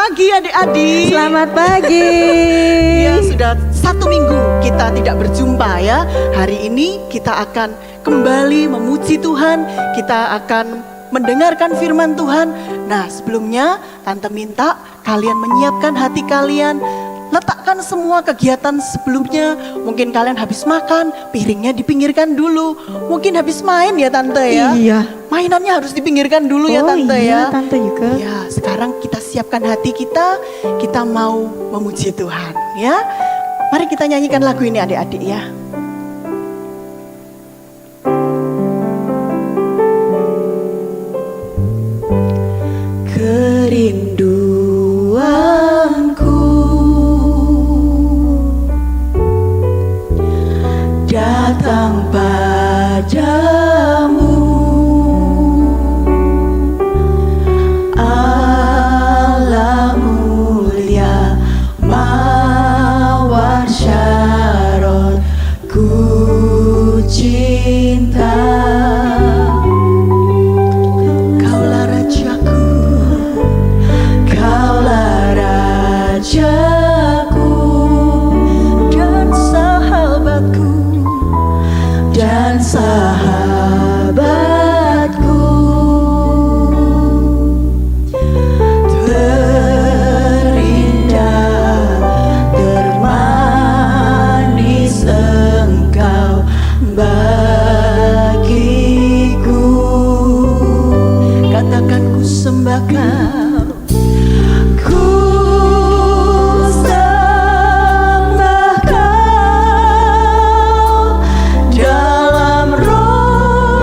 pagi adik-adik. Selamat pagi. Ya, sudah 1 minggu kita tidak berjumpa ya. Hari ini kita akan kembali memuji Tuhan. Kita akan mendengarkan firman Tuhan. Nah, sebelumnya Tante minta kalian menyiapkan hati kalian. Letakkan semua kegiatan sebelumnya. Mungkin kalian habis makan, piringnya dipinggirkan dulu. Mungkin habis main ya Tante ya. Iya. Mainannya harus dipinggirkan dulu ya Tante iya, ya. Tante juga. Ya, sekarang kita siapkan hati kita. Kita mau memuji Tuhan ya. Mari kita nyanyikan lagu ini adik-adik ya. Kerinduanku datang padamu, Allah mulia mawar syarot, ku cinta. Kaulah rajaku, kaulah rajaku dan sahabatku, dan sahabatku. Terindah, termanis Engkau bagiku. Katakan ku sembah Kau, ku sembah Kau dalam roh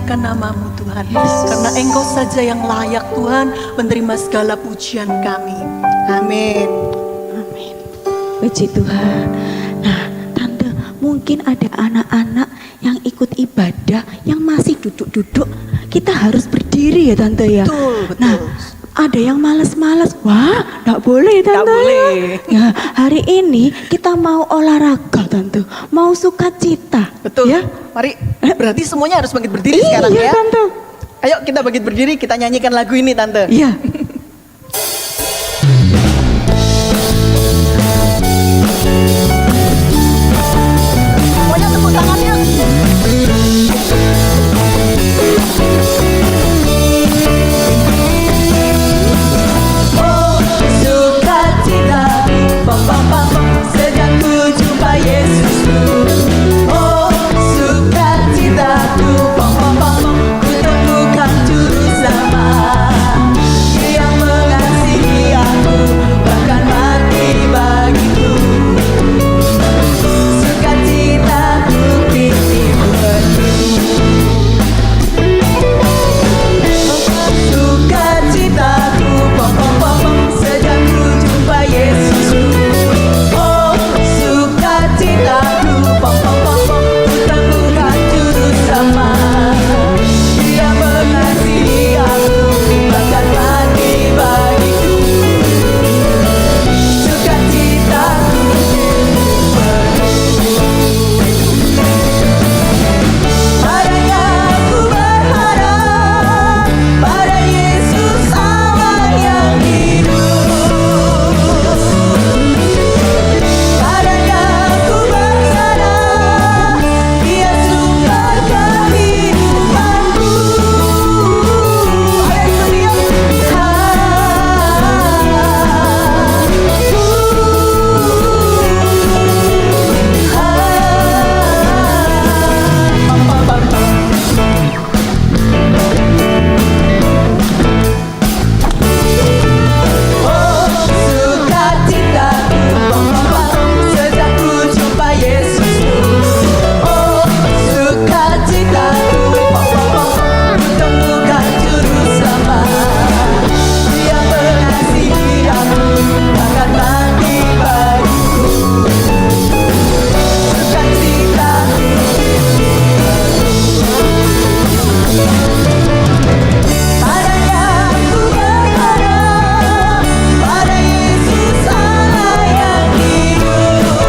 memuliakan nama-Mu Tuhan. Karena Engkau saja yang layak Tuhan menerima segala pujian kami. Amin. Amin. Puji Tuhan. Nah, Tante, mungkin ada anak-anak yang ikut ibadah yang masih duduk-duduk. Kita harus berdiri ya Tante ya. Betul, betul. Nah, ada yang malas-malas. Wah, enggak boleh Tante. Nggak boleh. Ya, hari ini kita mau olahraga Tante. Mau sukacita. Betul. Ya. Mari, berarti semuanya harus bangkit berdiri sekarang Iya ya. Tante. Ayo kita bangkit berdiri, kita nyanyikan lagu ini Tante. Iya. Semuanya tepuk tangannya. Oh, sukacita, pam pam pam pam, sejak ku jumpa Yesusku. Oh, sukacitaku, pam pam pam pam, ku temukan juru selamat. Dia mengasihi aku, bahkan mati bagiku. Sukacitaku kini penuh. Sukacitaku, pom pom pom pom, sejak ku jumpa Yesusku. Oh, sukacitaku, pom pom pom pom, ku temukan juru selamat. Dia mengasihi aku, bahkan mati bagiku. Sukacitaku padanya aku berharap, pada Yesus Allah yang hidup. Padanya aku berharap, Dia sumber kehidupanku. Ayo ikut dia. Sukacitaku, sejak ku jumpa Yesusku. Oh, sukacitaku, ku temukan juru selamat. Dia mengasihi aku, bahkan mati bagiku. Sukacitaku padanya aku berharap, pada Yesus Allah yang hidup.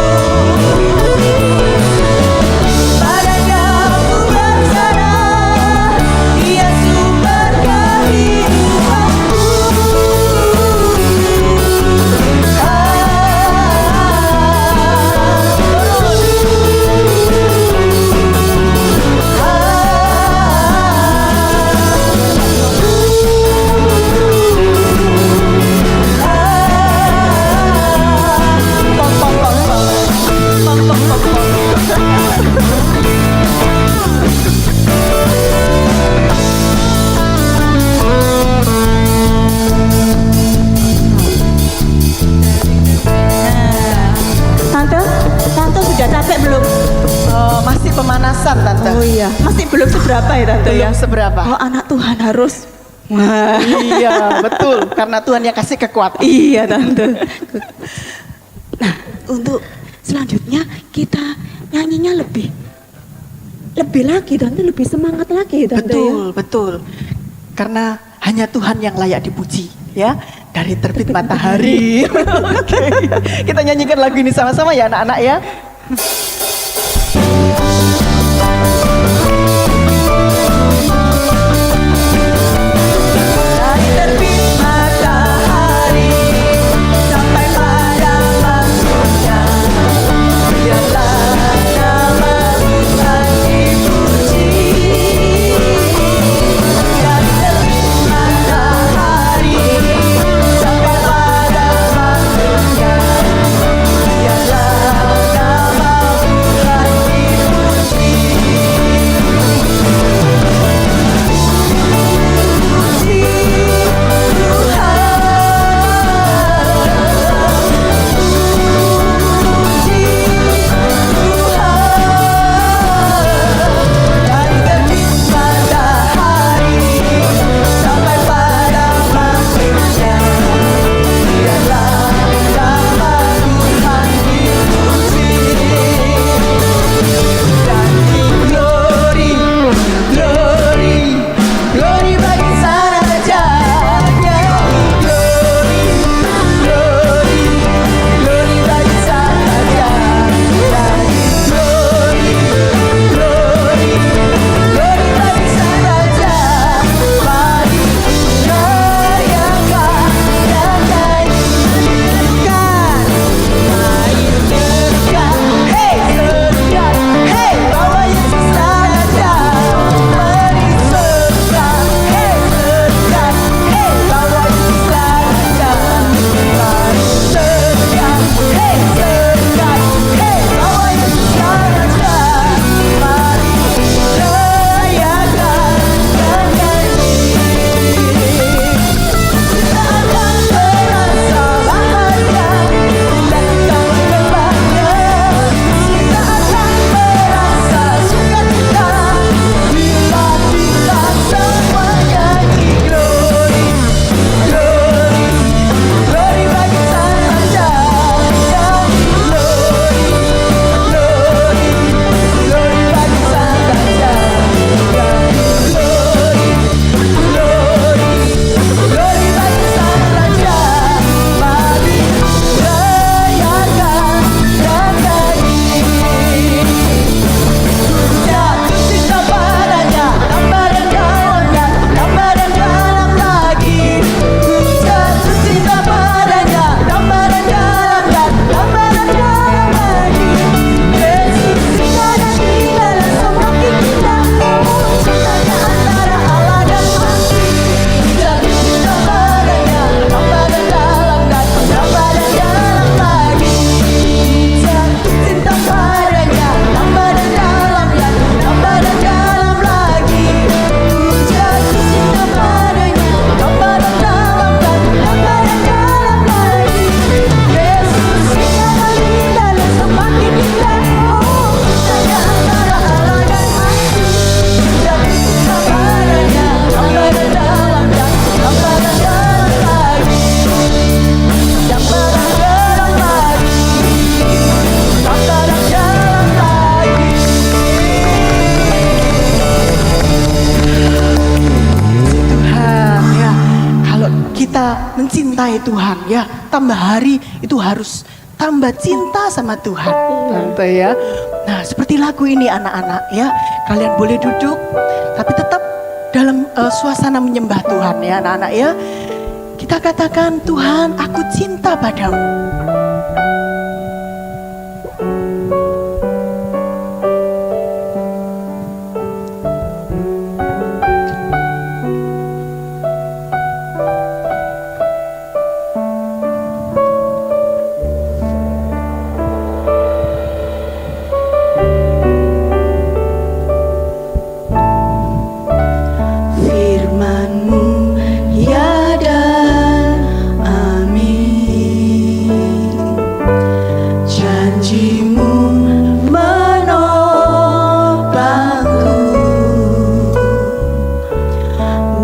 Padanya aku berharap, Dia sumber kehidupanku. Tante sudah capek belum? Oh, masih pemanasan Tante. Oh iya, masih belum seberapa ya Tante ya? Belum seberapa. Oh, anak Tuhan harus. Wah. Iya, betul. Karena Tuhan yang kasih kekuatan. Iya Tante. Nah, untuk selanjutnya kita nyanyinya lebih lagi Tante, lebih semangat lagi Tante. Betul, betul. Karena hanya Tuhan yang layak dipuji, ya. Dari terbit matahari. Oke. Kita nyanyikan lagu ini sama-sama ya anak-anak ya. Dari terbit matahari sampai pada maksudnya, biarlah nama Tuhan dipuji. Dari terbit matahari sampai pada maksudnya, biarlah nama Tuhan dipuji. sampai Tuhan ya, tambah hari itu harus tambah cinta sama Tuhan, tante ya. Nah, seperti lagu ini anak-anak ya, kalian boleh duduk, tapi tetap dalam suasana menyembah Tuhan ya anak-anak ya. Kita katakan, Tuhan, aku cinta padamu.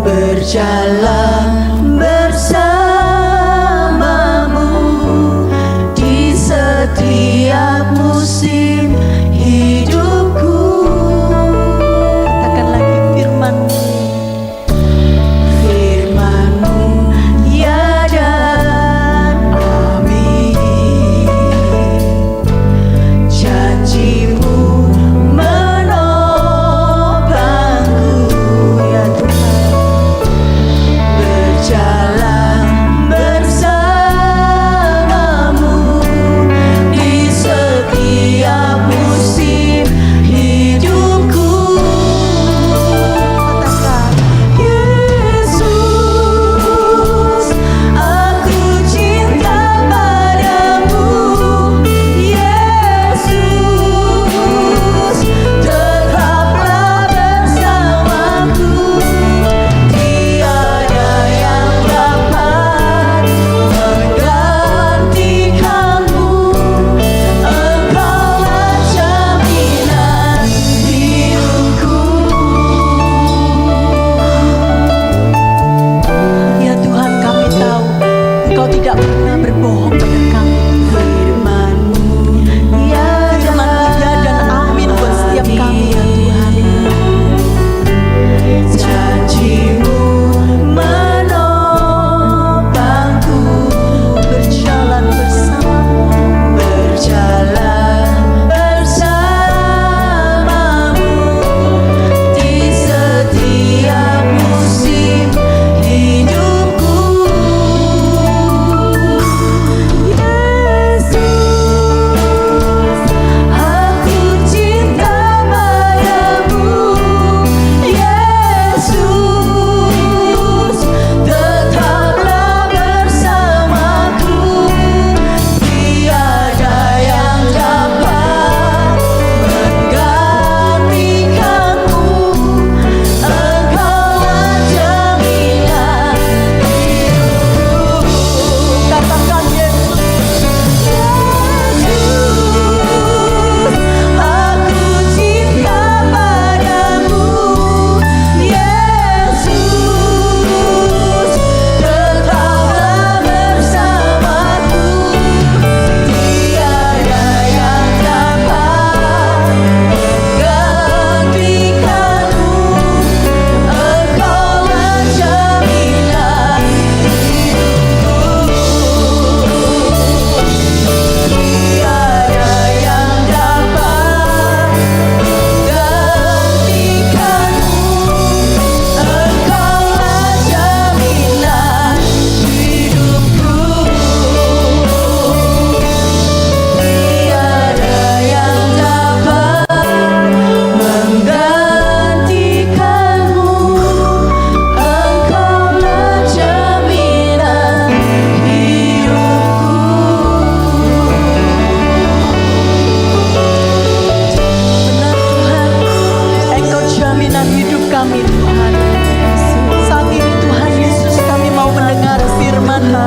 Berjalan bersamamu di setiap musim hidupku. Katakan lagi firman-Mu ya dan amin. Janji-Mu menopangku ya Tuhan. Berjalan bersamamu di setiap musim hidupku. katakan, Yesus, aku cinta padamu. Yesus, tetaplah bersamaku. Tiada yang dapat menggantikanmu. Engkaulah jaminan hidupku. ya Tuhan, kami tahu Engkau tidak pernah berbohong pada kami. Firman-Mu ya Firman iya dan amin buat setiap kami ya Tuhan. Janji-Mu menopangku. Berjalan bersamamu. Berjalan bersamamu di setiap musim hidupku. Yesus, aku cinta padamu. Yesus, tetaplah bersamaku. Tiada yang dapat menggantikanmu. Engkaulah jaminan hidupku. Katakan, Yesus, Yesus, aku cinta padamu. Yesus, tetaplah bersamaku. Tiada yang dapat menggantikanmu. Engkaulah jaminan hidupku. Tiada yang dapat menggantikanmu. Engkaulah jaminan hidupku. Tiada yang dapat menggantikanmu. Engkaulah jaminan benar Tuhan, Engkau jaminan hidup kami Tuhan. Saat ini Tuhan Yesus, kami mau mendengar firman-Mu.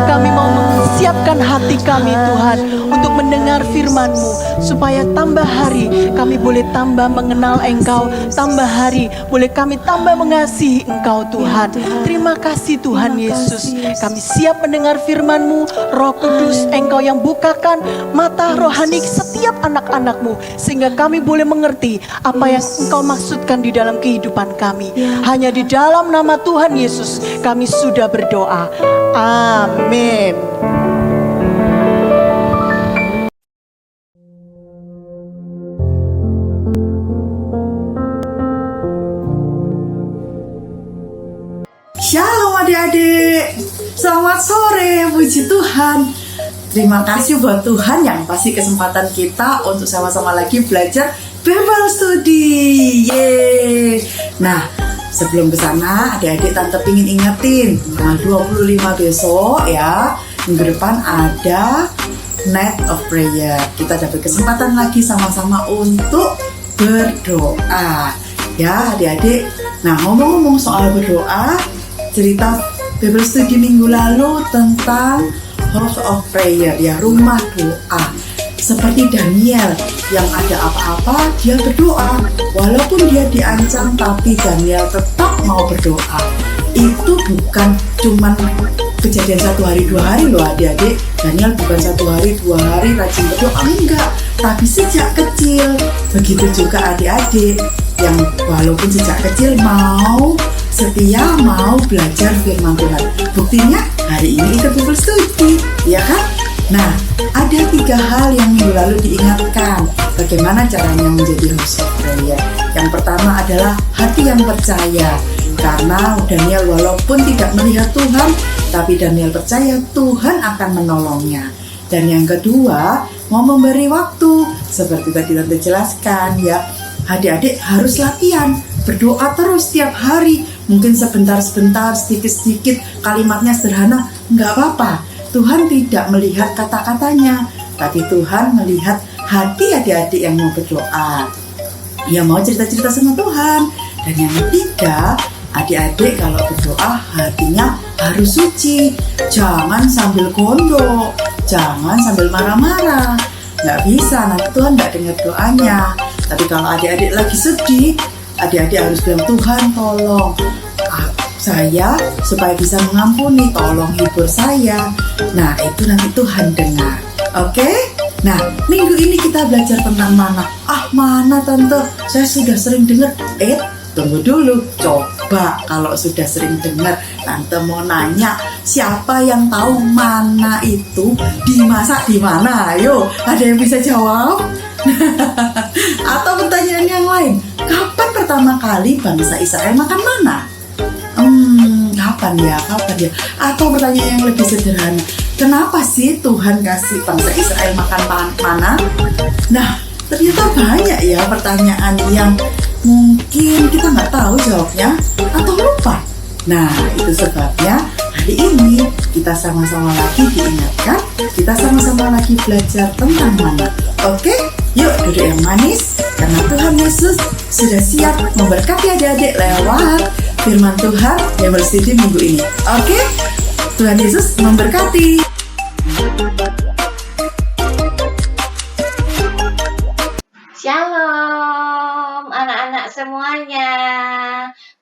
Kami mau menyiapkan hati kami Tuhan untuk mendengar firman-Mu, supaya tambah hari kami boleh tambah mengenal Engkau, tambah hari boleh kami tambah mengasihi Engkau Tuhan. Terima kasih Tuhan Yesus, kami siap mendengar firman-Mu. Roh Kudus, Engkau yang bukakan mata rohani setiap anak-anak-Mu, sehingga kami boleh mengerti apa yang Engkau maksudkan di dalam kehidupan kami. Hanya di dalam nama Tuhan Yesus kami sudah berdoa. Amin. Shalom adik-adik, selamat sore, puji Tuhan. Terima kasih buat Tuhan yang kasih kesempatan kita untuk sama-sama lagi belajar Bible Study. Yeay. Nah, sebelum ke sana, adik-adik tante pingin ingetin, tanggal 25 besok ya, minggu depan ada Night of Prayer. Kita dapat kesempatan lagi sama-sama untuk berdoa. Ya adik-adik, nah ngomong-ngomong soal berdoa, cerita Bible Study minggu lalu tentang House of Prayer, ya, rumah doa. Seperti Daniel yang ada apa-apa dia berdoa, walaupun dia diancam tapi Daniel tetap mau berdoa. Itu bukan cuman kejadian 1 hari 2 hari loh adik-adik. Daniel bukan 1 hari 2 hari rajin berdoa, enggak, tapi sejak kecil. Begitu juga adik-adik yang walaupun sejak kecil mau setia, mau belajar firman Tuhan. Buktinya hari ini ikut Bible Study, ya kan? Nah, ada 3 hal yang minggu lalu diingatkan bagaimana caranya menjadi house of prayer. Yang pertama adalah hati yang percaya, karena Daniel walaupun tidak melihat Tuhan, tapi Daniel percaya Tuhan akan menolongnya. Dan yang kedua, mau memberi waktu, seperti tadi tante jelaskan ya, adik-adik harus latihan berdoa terus setiap hari. Mungkin sebentar-sebentar, sedikit-sedikit, kalimatnya sederhana, nggak apa-apa. Tuhan tidak melihat kata-katanya, tapi Tuhan melihat hati adik-adik yang mau berdoa, yang mau cerita-cerita sama Tuhan. Dan yang ketiga, adik-adik kalau berdoa hatinya harus suci. Jangan sambil gondok, jangan sambil marah-marah. Nggak bisa, nanti Tuhan nggak dengar doanya. Tapi kalau adik-adik lagi sedih, adik-adik harus bilang, Tuhan tolong saya supaya bisa mengampuni, tolong hibur saya. Nah, itu nanti Tuhan dengar. Oke? Nah, minggu ini kita belajar tentang mana. Mana tante, saya sudah sering dengar. Tunggu dulu, coba kalau sudah sering dengar, tante mau nanya, siapa yang tahu mana itu dimasak di mana? Ayo, ada yang bisa jawab? Atau pertanyaan yang lain, kapan pertama kali bangsa Israel makan mana? Kapan ya? Atau pertanyaan yang lebih sederhana, kenapa sih Tuhan kasih bangsa Israel makan mana? Nah, ternyata banyak ya pertanyaan yang mungkin kita nggak tahu jawabnya atau lupa. Nah, itu sebabnya hari ini kita sama-sama lagi diingatkan, kita sama-sama lagi belajar tentang mana. Oke? Yuk duduk yang manis, karena Tuhan Yesus sudah siap memberkati adik-adik lewat firman Tuhan yang berstudi minggu ini. Oke? Tuhan Yesus memberkati. Shalom anak-anak semuanya.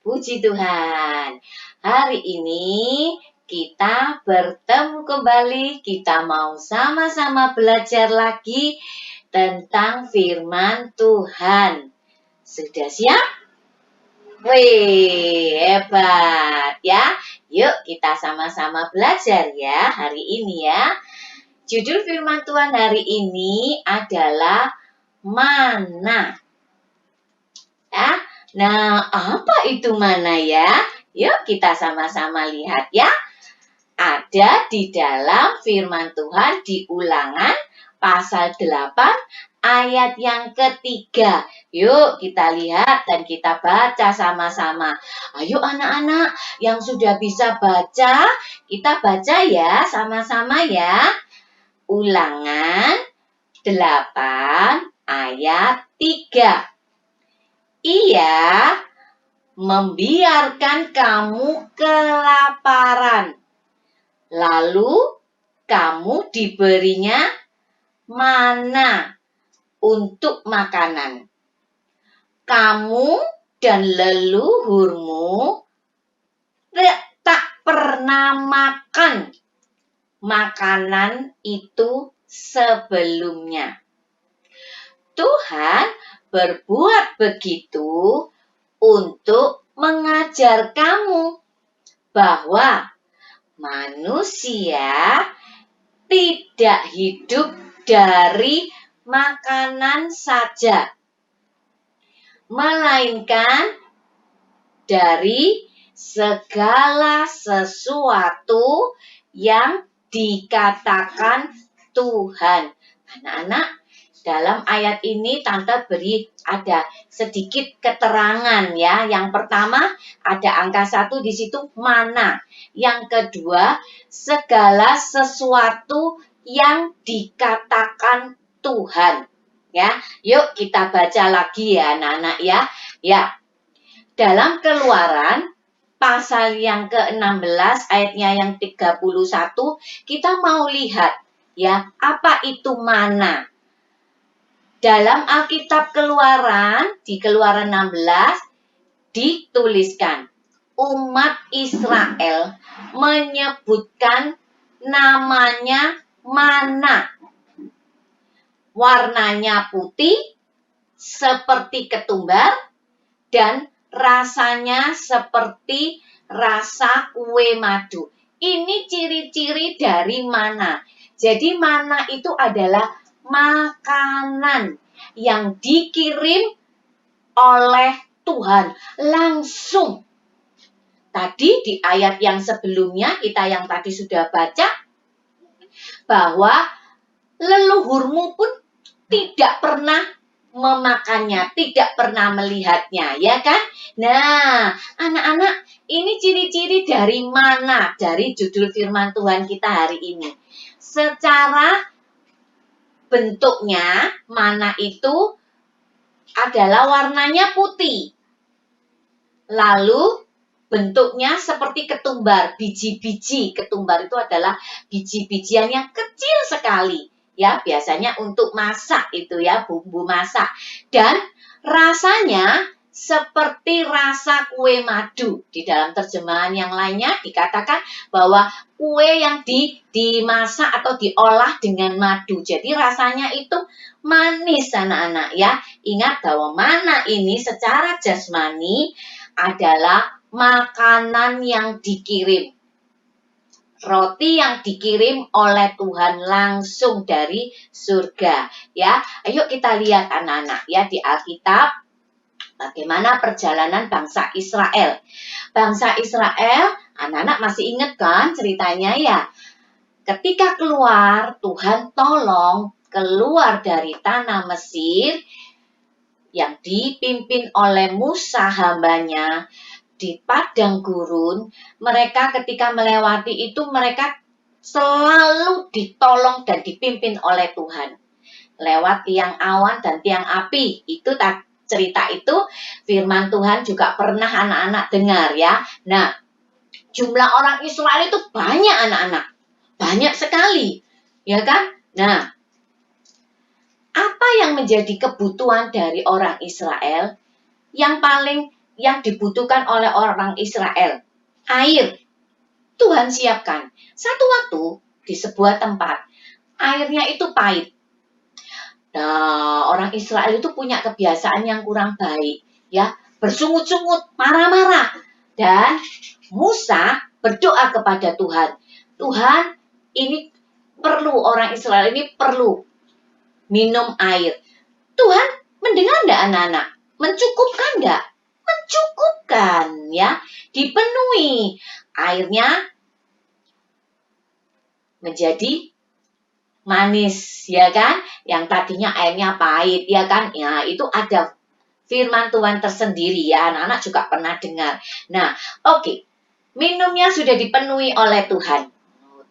Puji Tuhan. Hari ini kita bertemu kembali, kita mau sama-sama belajar lagi tentang firman Tuhan. Sudah siap? Wih, hebat ya. Yuk kita sama-sama belajar ya hari ini ya. Judul firman Tuhan hari ini adalah mana. Ya. Nah, apa itu mana ya? Yuk kita sama-sama lihat ya. Ada di dalam firman Tuhan di Ulangan pasal 8 ayat yang ketiga. Yuk kita lihat dan kita baca sama-sama. Ayo anak-anak yang sudah bisa baca, kita baca ya sama-sama ya. Ulangan 8 ayat 3. Ia membiarkan kamu kelaparan, lalu kamu diberinya mana untuk makanan. Kamu dan leluhurmu tak pernah makan makanan itu sebelumnya. Tuhan berbuat begitu untuk mengajar kamu bahwa manusia tidak hidup dari makanan saja, melainkan dari segala sesuatu yang dikatakan Tuhan. Anak-anak, dalam ayat ini Tante beri ada sedikit keterangan ya. Yang pertama ada angka 1 di situ, mana. Yang kedua, segala sesuatu yang dikatakan Tuhan. Ya, yuk kita baca lagi ya anak-anak ya. Ya, dalam Keluaran pasal yang ke-16 ayatnya yang 31 kita mau lihat ya, apa itu mana. Dalam Alkitab Keluaran, di Keluaran 16 dituliskan umat Israel menyebutkan namanya mana. Warnanya putih seperti ketumbar dan rasanya seperti rasa kue madu. Ini ciri-ciri dari mana. Jadi mana itu adalah makanan yang dikirim oleh Tuhan langsung. Tadi di ayat yang sebelumnya kita yang tadi sudah baca bahwa leluhurmu pun tidak pernah memakannya, tidak pernah melihatnya, ya kan? Nah, anak-anak, ini ciri-ciri dari mana? Dari judul firman Tuhan kita hari ini. Secara bentuknya, mana itu adalah warnanya putih. Lalu bentuknya seperti ketumbar, biji-biji. Ketumbar itu adalah biji-bijian yang kecil sekali. Ya, biasanya untuk masak itu ya, bumbu masak. Dan rasanya seperti rasa kue madu. Di dalam terjemahan yang lainnya dikatakan bahwa kue yang dimasak atau diolah dengan madu. Jadi rasanya itu manis anak-anak ya. Ingat bahwa mana ini secara jasmani adalah makanan yang dikirim. Roti yang dikirim oleh Tuhan langsung dari surga. Ya, ayo kita lihat anak-anak ya di Alkitab bagaimana perjalanan bangsa Israel. Bangsa Israel, anak-anak masih ingat kan ceritanya ya? Ketika keluar, Tuhan tolong keluar dari tanah Mesir yang dipimpin oleh Musa hambanya. Di padang gurun, mereka ketika melewati itu mereka selalu ditolong dan dipimpin oleh Tuhan. Lewat tiang awan dan tiang api. Itu cerita itu firman Tuhan juga pernah anak-anak dengar ya. Nah, jumlah orang Israel itu banyak anak-anak. Banyak sekali. Ya kan? Nah, apa yang menjadi kebutuhan dari orang Israel? Yang dibutuhkan oleh orang Israel, air. Tuhan siapkan. Satu waktu di sebuah tempat, airnya itu pahit. Nah, orang Israel itu punya kebiasaan yang kurang baik, ya, bersungut-sungut, marah-marah. Dan Musa berdoa kepada Tuhan. Tuhan, ini perlu, orang Israel ini perlu minum air. Tuhan mendengar enggak anak-anak? Mencukupkan enggak? Mencukupkan ya, dipenuhi. Airnya menjadi manis ya kan, yang tadinya airnya pahit ya kan, ya itu ada firman Tuhan tersendiri ya, anak-anak juga pernah dengar. Nah, oke. Minumnya sudah dipenuhi oleh Tuhan.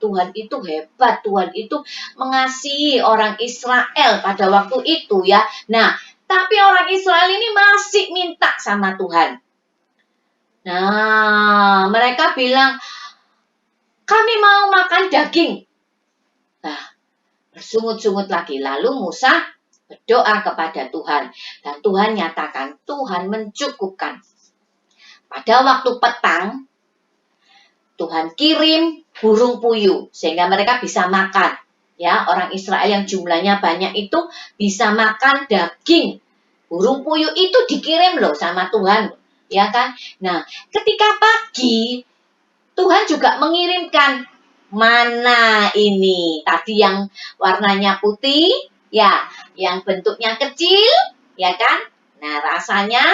Tuhan itu hebat, Tuhan itu mengasihi orang Israel pada waktu itu ya. Nah, tapi orang Israel ini masih minta sama Tuhan. Nah, mereka bilang, kami mau makan daging. Nah, bersungut-sungut lagi. Lalu Musa berdoa kepada Tuhan. Dan Tuhan nyatakan, Tuhan mencukupkan. Pada waktu petang, Tuhan kirim burung puyuh sehingga mereka bisa makan. Ya, orang Israel yang jumlahnya banyak itu bisa makan daging. Burung puyuh itu dikirim loh sama Tuhan, ya kan? Nah, ketika pagi Tuhan juga mengirimkan mana ini. Tadi yang warnanya putih, ya, yang bentuknya kecil, ya kan? Nah, rasanya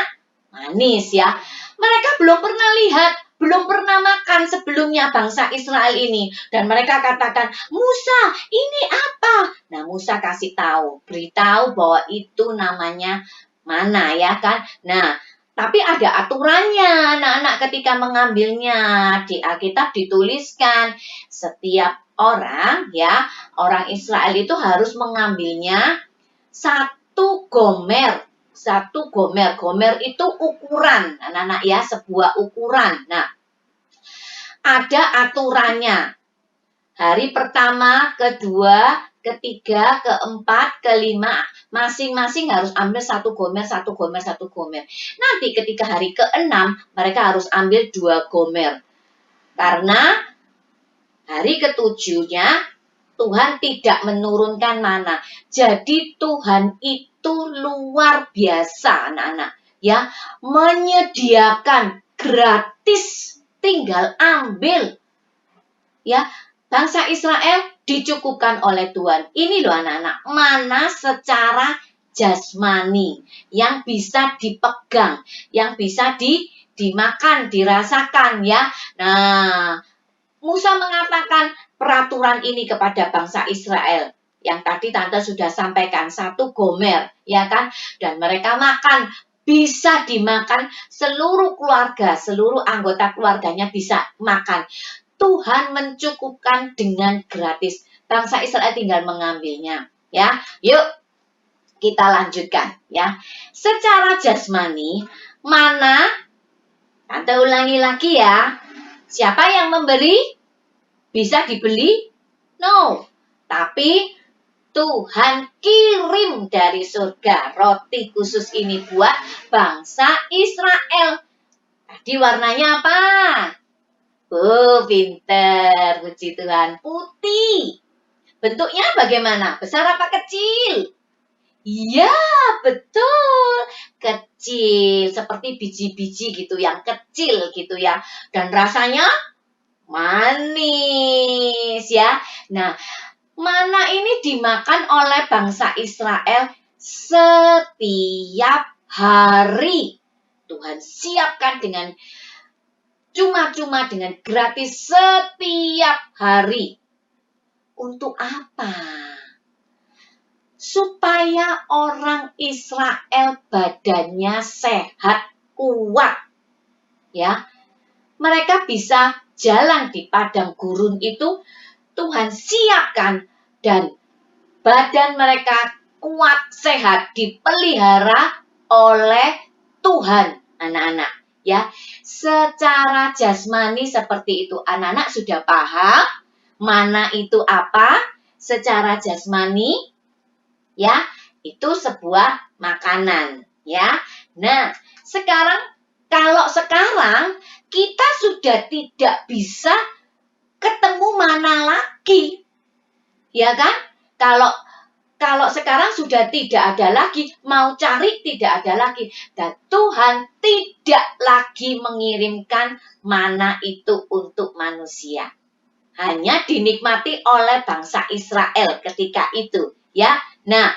manis ya. Mereka belum pernah lihat, belum pernah makan sebelumnya bangsa Israel ini. Dan mereka katakan, Musa, ini apa? Nah, Musa kasih tahu, beritahu bahwa itu namanya mana ya kan. Nah, tapi ada aturannya, anak-anak ketika mengambilnya. Di Alkitab dituliskan, setiap orang ya, orang Israel itu harus mengambilnya satu gomer. Satu gomer. Gomer itu ukuran, anak-anak ya, sebuah ukuran. Nah, ada aturannya. Hari pertama, kedua, ketiga, keempat, kelima, masing-masing harus ambil satu gomer, satu gomer, satu gomer. Nanti ketika hari keenam, mereka harus ambil 2 gomer. Karena hari ketujuhnya, Tuhan tidak menurunkan mana. Jadi Tuhan itu luar biasa, anak-anak. Ya, menyediakan gratis, tinggal ambil. Ya, bangsa Israel dicukupkan oleh Tuhan. Ini loh anak-anak, mana secara jasmani yang bisa dipegang, yang bisa dimakan, dirasakan ya. Nah, Musa mengatakan peraturan ini kepada bangsa Israel. Yang tadi Tante sudah sampaikan, 1 gomer, ya kan? Dan mereka makan, bisa dimakan seluruh keluarga, seluruh anggota keluarganya bisa makan. Tuhan mencukupkan dengan gratis. Bangsa Israel tinggal mengambilnya, ya. Yuk, kita lanjutkan, ya. Secara jasmani, mana? Tante ulangi lagi ya. Siapa yang memberi? Bisa dibeli? No. Tapi Tuhan kirim dari surga roti khusus ini buat bangsa Israel. Tadi warnanya apa? Pinter. Puji Tuhan. Putih. Bentuknya bagaimana? Besar apa kecil? Iya, betul. Kecil. Seperti biji-biji gitu, yang kecil gitu ya. Dan rasanya manis ya. Nah, mana ini dimakan oleh bangsa Israel setiap hari. Tuhan siapkan dengan cuma-cuma, dengan gratis setiap hari. Untuk apa? Supaya orang Israel badannya sehat, kuat. Ya. Mereka bisa jalan di padang gurun itu, Tuhan siapkan dan badan mereka kuat, sehat, dipelihara oleh Tuhan, anak-anak. Ya, secara jasmani seperti itu. Anak-anak sudah paham mana itu apa? Secara jasmani, ya, itu sebuah makanan, ya. Nah, kalau sekarang kita sudah tidak bisa ketemu mana lagi, ya kan? Kalau sekarang sudah tidak ada lagi, mau cari tidak ada lagi. Dan Tuhan tidak lagi mengirimkan mana itu untuk manusia. Hanya dinikmati oleh bangsa Israel ketika itu, ya. Nah,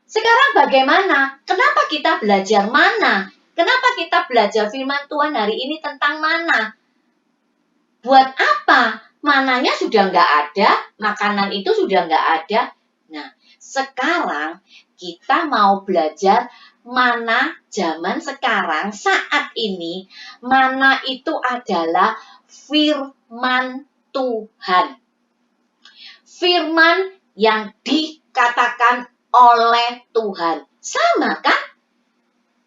sekarang bagaimana? Kenapa kita belajar mana? Kenapa kita belajar firman Tuhan hari ini tentang mana? Buat apa? Mananya sudah nggak ada, makanan itu sudah nggak ada. Nah, sekarang kita mau belajar mana zaman sekarang, saat ini. Mana itu adalah firman Tuhan. Firman yang dikatakan oleh Tuhan. Sama kan?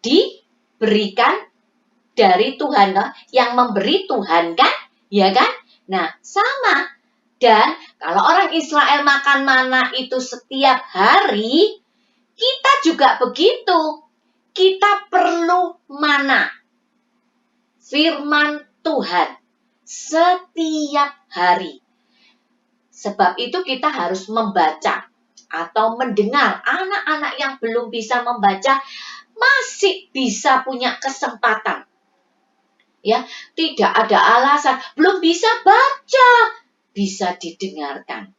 Diberikan dari Tuhan, yang memberi Tuhan kan? Ya kan? Nah, sama. Dan kalau orang Israel makan mana itu setiap hari, kita juga begitu. Kita perlu mana, firman Tuhan, setiap hari. Sebab itu kita harus membaca atau mendengar. Anak-anak yang belum bisa membaca masih bisa punya kesempatan. Ya, tidak ada alasan, belum bisa baca, bisa didengarkan.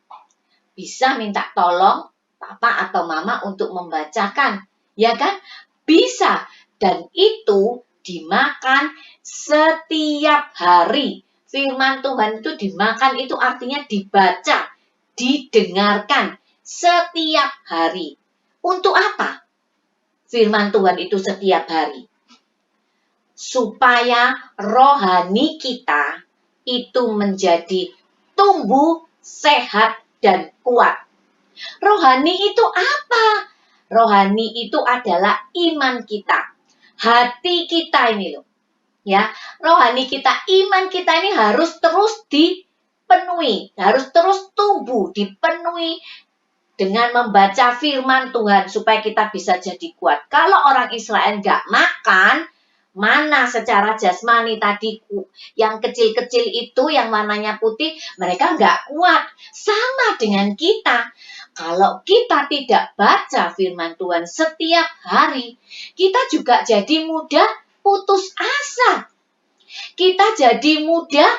Bisa minta tolong papa atau mama untuk membacakan, ya kan? Bisa, dan itu dimakan setiap hari. Firman Tuhan itu dimakan, itu artinya dibaca, didengarkan setiap hari. Untuk apa firman Tuhan itu setiap hari? Supaya rohani kita itu menjadi tumbuh, sehat, dan kuat. Rohani itu apa? Rohani itu adalah iman kita. Hati kita ini loh. Ya, rohani kita, iman kita ini harus terus dipenuhi, harus terus tumbuh, dipenuhi dengan membaca firman Tuhan supaya kita bisa jadi kuat. Kalau orang Israel nggak makan, mana secara jasmani tadi yang kecil-kecil itu yang warnanya putih, mereka nggak kuat. Sama dengan kita. Kalau kita tidak baca firman Tuhan setiap hari, kita juga jadi mudah putus asa. Kita jadi mudah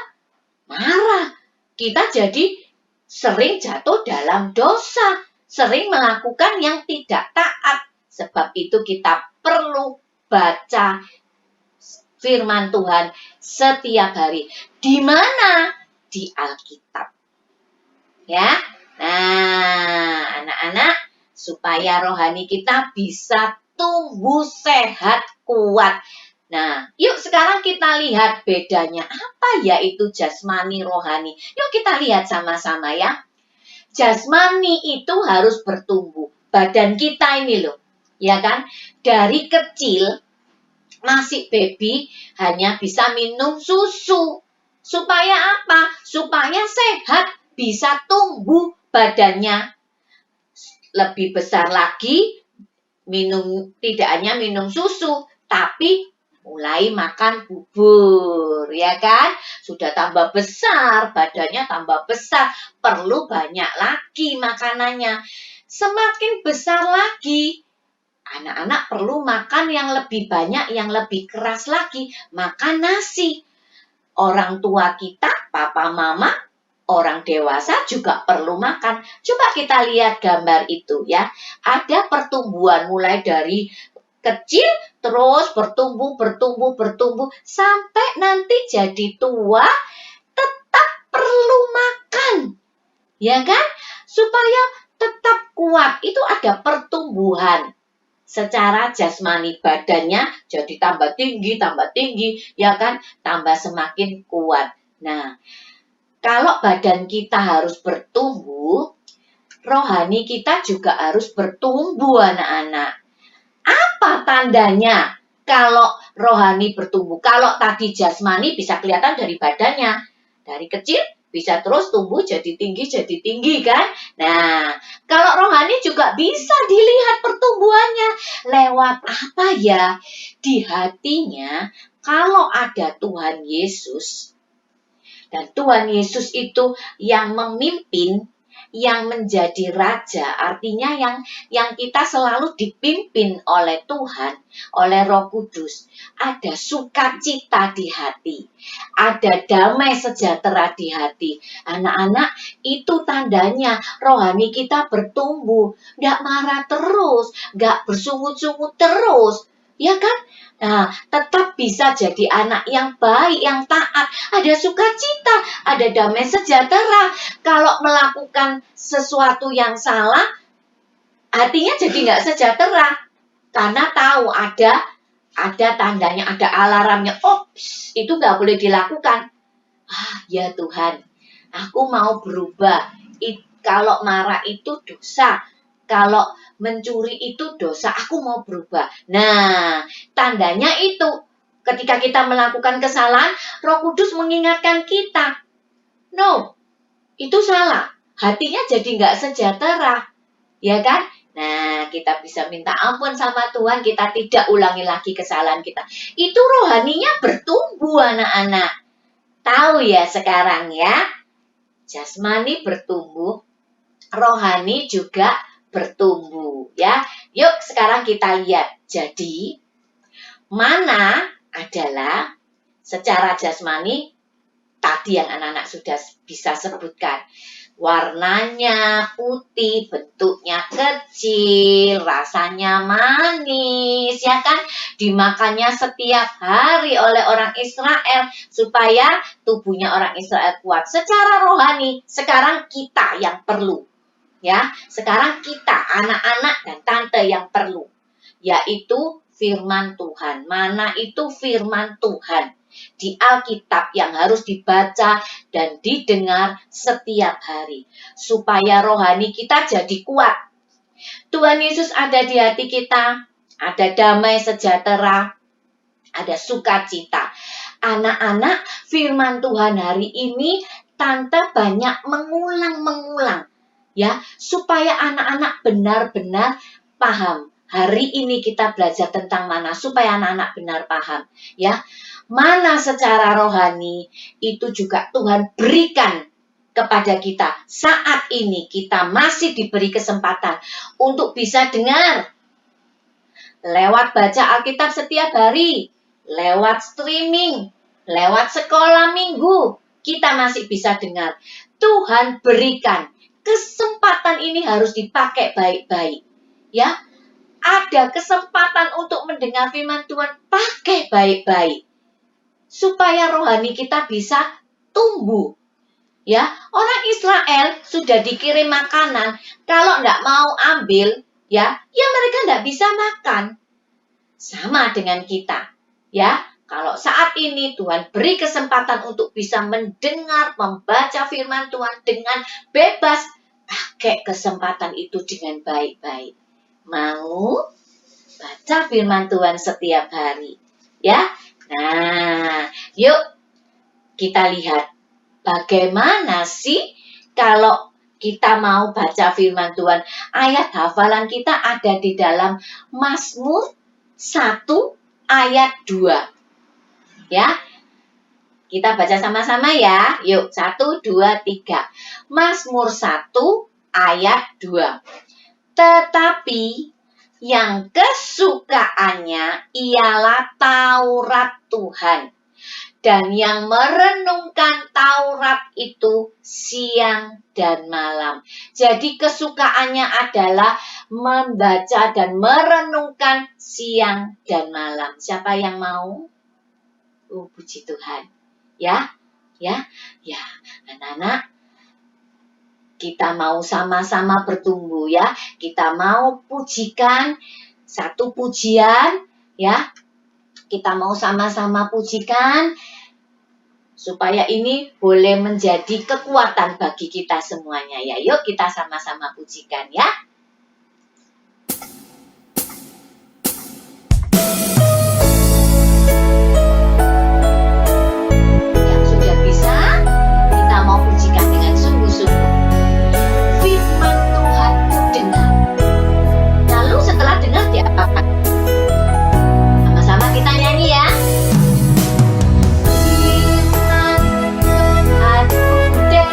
marah. Kita jadi sering jatuh dalam dosa. Sering melakukan yang tidak taat. Sebab itu kita perlu baca firman Tuhan setiap hari. Di mana? Di Alkitab. Ya. Nah, anak-anak, supaya rohani kita bisa tumbuh sehat, kuat. Nah, yuk sekarang kita lihat bedanya. Apa ya itu jasmani rohani? Yuk kita lihat sama-sama ya. Jasmani itu harus bertumbuh. Badan kita ini loh. Ya kan? Dari kecil masih baby hanya bisa minum susu. Supaya apa? Supaya sehat, bisa tumbuh badannya. Lebih besar lagi, tidak hanya minum susu, tapi mulai makan bubur, ya kan? Sudah tambah besar, badannya tambah besar, perlu banyak lagi makanannya. Semakin besar lagi, anak-anak perlu makan yang lebih banyak, yang lebih keras lagi, makan nasi. Orang tua kita, papa, mama, orang dewasa juga perlu makan. Coba kita lihat gambar itu ya. Ada pertumbuhan mulai dari kecil, terus bertumbuh, sampai nanti jadi tua, tetap perlu makan. Ya kan? Supaya tetap kuat, itu ada pertumbuhan. Secara jasmani badannya jadi tambah tinggi, ya kan? Tambah semakin kuat. Nah, kalau badan kita harus bertumbuh, rohani kita juga harus bertumbuh, anak-anak. Apa tandanya kalau rohani bertumbuh? Kalau tadi jasmani bisa kelihatan dari badannya. Dari kecil bisa terus tumbuh jadi tinggi kan? Nah, kalau rohani juga bisa dilihat pertumbuhannya. Lewat apa ya? Di hatinya, kalau ada Tuhan Yesus, dan Tuhan Yesus itu yang memimpin, yang menjadi raja, artinya yang kita selalu dipimpin oleh Tuhan, oleh Roh Kudus. Ada sukacita di hati, ada damai sejahtera di hati. Anak-anak, itu tandanya rohani kita bertumbuh, nggak marah terus, nggak bersungut-sungut terus, ya kan? Nah, tetap bisa jadi anak yang baik, yang taat, ada sukacita, ada damai sejahtera. Kalau melakukan sesuatu yang salah, hatinya jadi nggak sejahtera. Karena tahu ada tandanya, ada alarmnya. Ops, itu nggak boleh dilakukan. Ya Tuhan, aku mau berubah. Kalau marah itu dosa. Kalau mencuri itu dosa, aku mau berubah. Nah, tandanya itu. Ketika kita melakukan kesalahan, Roh Kudus mengingatkan kita. No, itu salah. Hatinya jadi nggak sejahtera, ya kan? Nah, kita bisa minta ampun sama Tuhan, kita tidak ulangi lagi kesalahan kita. Itu rohaninya bertumbuh anak-anak. Tahu ya sekarang ya, jasmani bertumbuh, rohani juga bertumbuh ya. Yuk sekarang kita lihat. Jadi, mana adalah secara jasmani tadi yang anak-anak sudah bisa sebutkan. Warnanya putih, bentuknya kecil, rasanya manis, ya kan? Dimakannya setiap hari oleh orang Israel supaya tubuhnya orang Israel kuat. Secara rohani, sekarang kita yang perlu. Ya, sekarang kita anak-anak dan tante yang perlu, yaitu firman Tuhan. Mana itu firman Tuhan? Di Alkitab yang harus dibaca dan didengar setiap hari. Supaya rohani kita jadi kuat. Tuhan Yesus ada di hati kita. Ada damai sejahtera. Ada sukacita. Anak-anak, firman Tuhan hari ini Tante banyak mengulang-mengulang. Ya, supaya anak-anak benar-benar paham. Hari ini kita belajar tentang mana supaya anak-anak benar paham. Ya, mana secara rohani itu juga Tuhan berikan kepada kita. Saat ini kita masih diberi kesempatan untuk bisa dengar. Lewat baca Alkitab setiap hari, lewat streaming, lewat sekolah minggu, kita masih bisa dengar. Tuhan berikan kesempatan ini harus dipakai baik-baik. Ya, ada kesempatan untuk mendengar firman Tuhan, pakai baik-baik. Supaya rohani kita bisa tumbuh. Ya, orang Israel sudah dikirim makanan, kalau nggak mau ambil, ya mereka nggak bisa makan. Sama dengan kita. Ya, kalau saat ini Tuhan beri kesempatan untuk bisa mendengar, membaca firman Tuhan dengan bebas, pakai kesempatan itu dengan baik-baik. Mau baca firman Tuhan setiap hari. Ya, nah, yuk kita lihat bagaimana sih kalau kita mau baca firman Tuhan. Ayat hafalan kita ada di dalam Mazmur 1 ayat 2. Ya, kita baca sama-sama ya. Yuk, 1, 2, 3. Mazmur 1 ayat 2. Tetapi yang kesukaannya ialah Taurat Tuhan. Dan yang merenungkan Taurat itu siang dan malam. Jadi kesukaannya adalah membaca dan merenungkan siang dan malam. Siapa yang mau? Puji Tuhan. Ya, anak-anak. Kita mau sama-sama bertumbuh ya. Kita mau pujikan satu pujian ya. Kita mau sama-sama pujikan supaya ini boleh menjadi kekuatan bagi kita semuanya ya. Yuk kita sama-sama pujikan ya. Yang sudah bisa, kita mau pujikan dengan sungguh-sungguh. Firman Tuhan dengar. Lalu setelah dengar diapakan? Sama-sama kita nyanyi ya. Firman Tuhan dengar.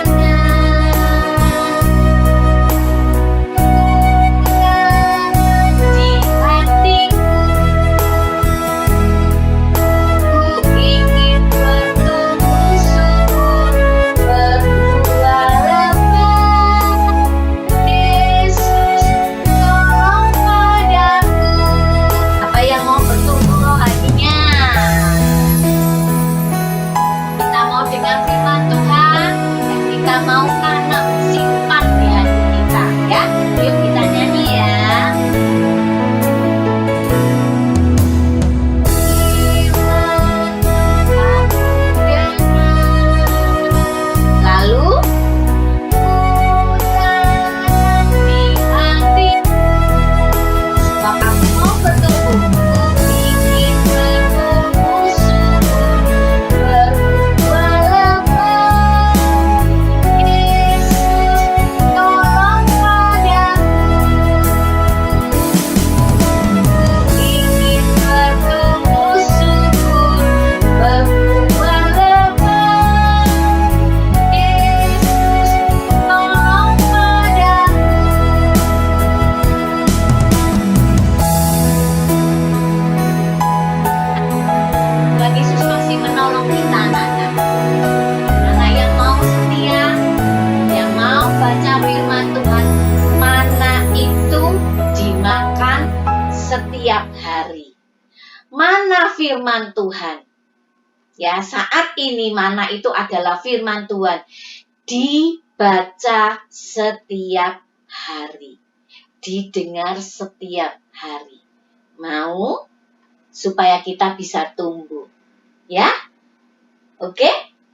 setiap hari. Mana firman Tuhan? Ya, saat ini mana itu adalah firman Tuhan. Dibaca setiap hari. Didengar setiap hari. Mau? Supaya kita bisa tumbuh. Ya? Oke?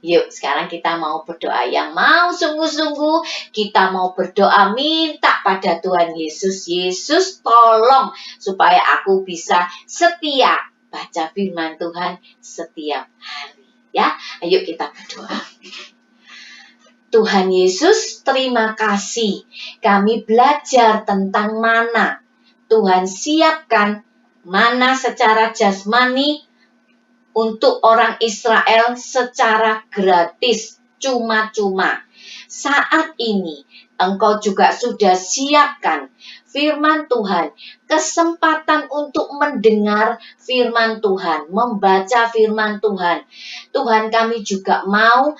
Yuk, sekarang kita mau berdoa. Yang mau sungguh-sungguh, kita mau berdoa minta pada Tuhan Yesus. Yesus, tolong supaya aku bisa setia baca firman Tuhan setiap hari. Ya, ayo kita berdoa. Tuhan Yesus, terima kasih. Kami belajar tentang mana. Tuhan siapkan mana secara jasmani untuk orang Israel secara gratis, cuma-cuma. Saat ini, Engkau juga sudah siapkan firman Tuhan, kesempatan untuk mendengar firman Tuhan, membaca firman Tuhan. Tuhan, kami juga mau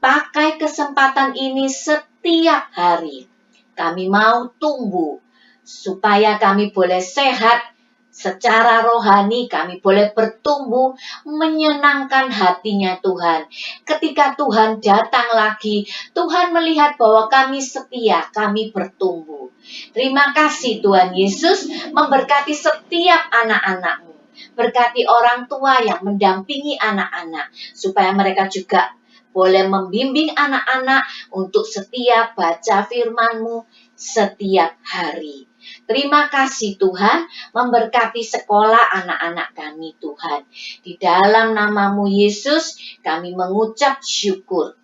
pakai kesempatan ini setiap hari. Kami mau tumbuh supaya kami boleh sehat secara rohani, kami boleh bertumbuh menyenangkan hatinya Tuhan. Ketika Tuhan datang lagi, Tuhan melihat bahwa kami setia, kami bertumbuh. Terima kasih Tuhan Yesus memberkati setiap anak-anak-Mu. Berkati orang tua yang mendampingi anak-anak supaya mereka juga boleh membimbing anak-anak untuk setia baca firman-Mu setiap hari. Terima kasih Tuhan, memberkati sekolah anak-anak kami Tuhan. Di dalam nama-Mu Yesus, kami mengucap syukur.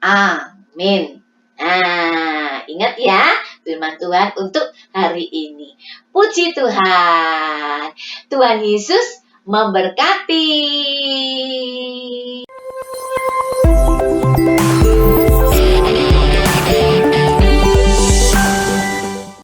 Amin. Nah, ingat ya firman Tuhan untuk hari ini. Puji Tuhan. Tuhan Yesus memberkati.